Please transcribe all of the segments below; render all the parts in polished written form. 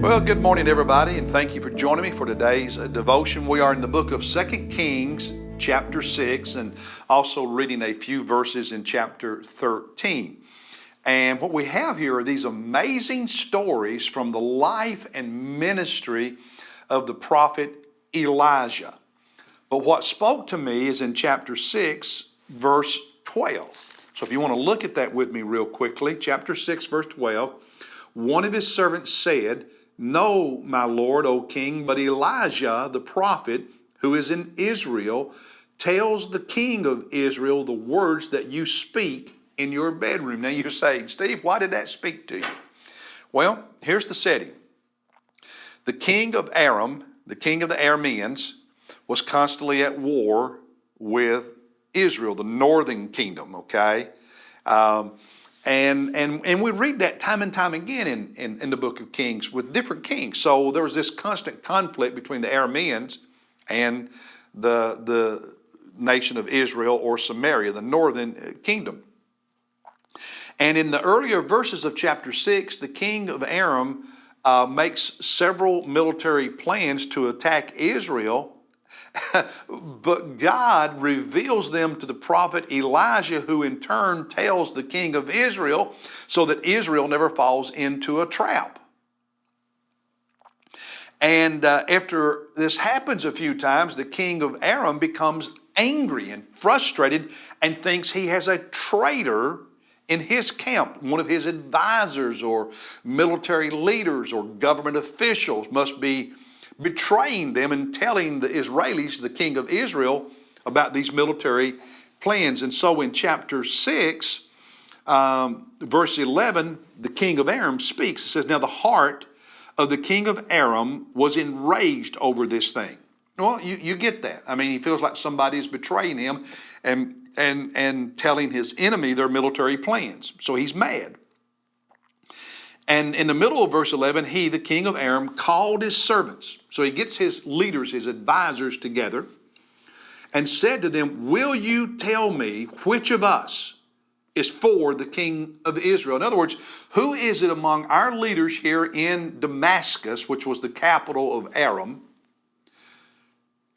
Well, good morning, everybody, and thank you for joining me for today's devotion. We are in the book of 2 Kings, chapter 6, and also reading a few verses in chapter 13. And what we have here are these amazing stories from the life and ministry of the prophet Elijah. But what spoke to me is in chapter 6, verse 12. So if you want to look at that with me real quickly, chapter 6, verse 12, one of his servants said, "No, my lord, O king, but Elijah the prophet, who is in Israel, tells the king of Israel the words that you speak in your bedroom." Now you're saying, "Steve, why did that speak to you?" Well, here's the setting. The king of Aram, the king of the Arameans, was constantly at war with Israel, the northern kingdom, okay? And we read that time and time again in the book of Kings with different kings. So there was this constant conflict between the Arameans and the nation of Israel or Samaria, the northern kingdom. And in the earlier verses of chapter 6, the king of Aram makes several military plans to attack Israel. But God reveals them to the prophet Elijah, who in turn tells the king of Israel, so that Israel never falls into a trap. And after this happens a few times, the king of Aram becomes angry and frustrated and thinks he has a traitor in his camp. One of his advisors or military leaders or government officials must be betraying them and telling the Israelis, the king of Israel, about these military plans. And so in chapter 6, verse 11, the king of Aram speaks. It says, "Now the heart of the king of Aram was enraged over this thing." Well, you get that. I mean, he feels like somebody is betraying him and telling his enemy their military plans. So he's mad. And in the middle of verse 11, he, the king of Aram, called his servants. So he gets his leaders, his advisors together and said to them, "Will you tell me which of us is for the king of Israel?" In other words, who is it among our leaders here in Damascus, which was the capital of Aram,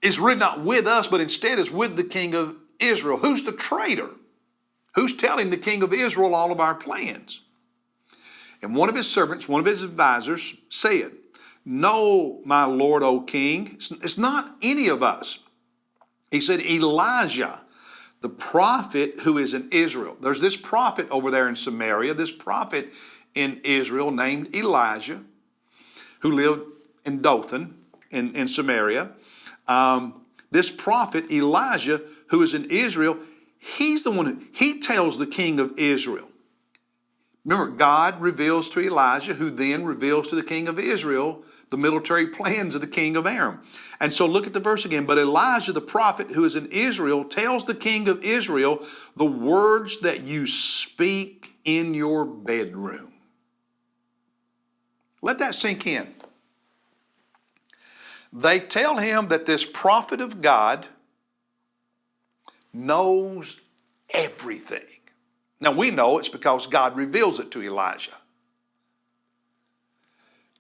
is really not with us, but instead is with the king of Israel? Who's the traitor? Who's telling the king of Israel all of our plans? And one of his servants, one of his advisors, said, "No, my lord, O king, it's not any of us." He said, "Elijah, the prophet who is in Israel." There's this prophet over there in Samaria, this prophet in Israel named Elijah, who lived in Dothan in Samaria. This prophet Elijah, who is in Israel, he's the one he tells the king of Israel. Remember, God reveals to Elijah, who then reveals to the king of Israel the military plans of the king of Aram. And so look at the verse again. "But Elijah, the prophet who is in Israel, tells the king of Israel the words that you speak in your bedroom." Let that sink in. They tell him that this prophet of God knows everything. Now we know it's because God reveals it to Elijah.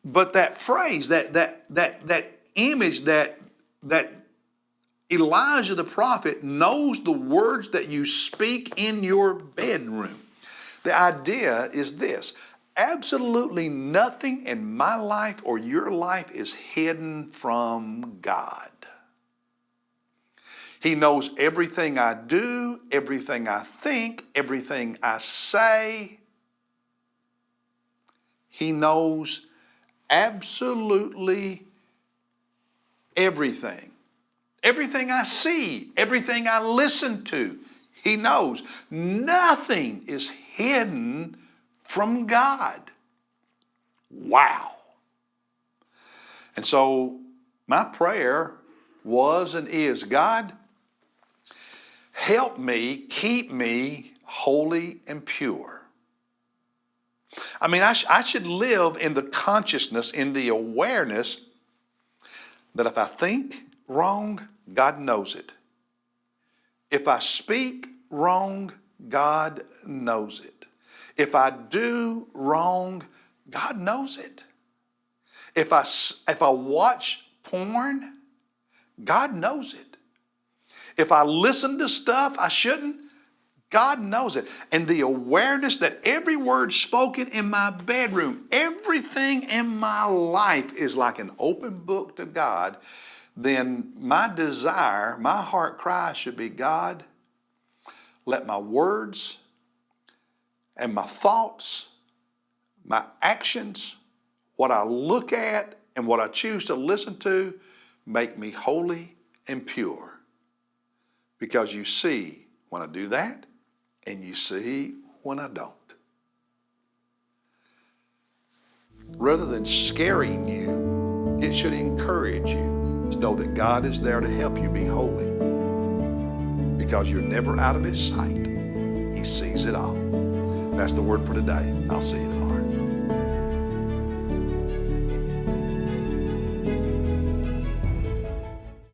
But that phrase, that image that Elijah the prophet knows the words that you speak in your bedroom. The idea is this: absolutely nothing in my life or your life is hidden from God. He knows everything I do, everything I think, everything I say. He knows absolutely everything. Everything I see, everything I listen to, he knows. Nothing is hidden from God. Wow. And so my prayer was and is, God, help me, keep me holy and pure. I mean, I should live in the consciousness, in the awareness that if I think wrong, God knows it. If I speak wrong, God knows it. If I do wrong, God knows it. If I watch porn, God knows it. If I listen to stuff I shouldn't, God knows it. And the awareness that every word spoken in my bedroom, everything in my life is like an open book to God, then my desire, my heart cry should be, God, let my words and my thoughts, my actions, what I look at and what I choose to listen to, make me holy and pure. Because you see when I do that, and you see when I don't. Rather than scaring you, it should encourage you to know that God is there to help you be holy. Because you're never out of His sight. He sees it all. That's the word for today. I'll see you tomorrow.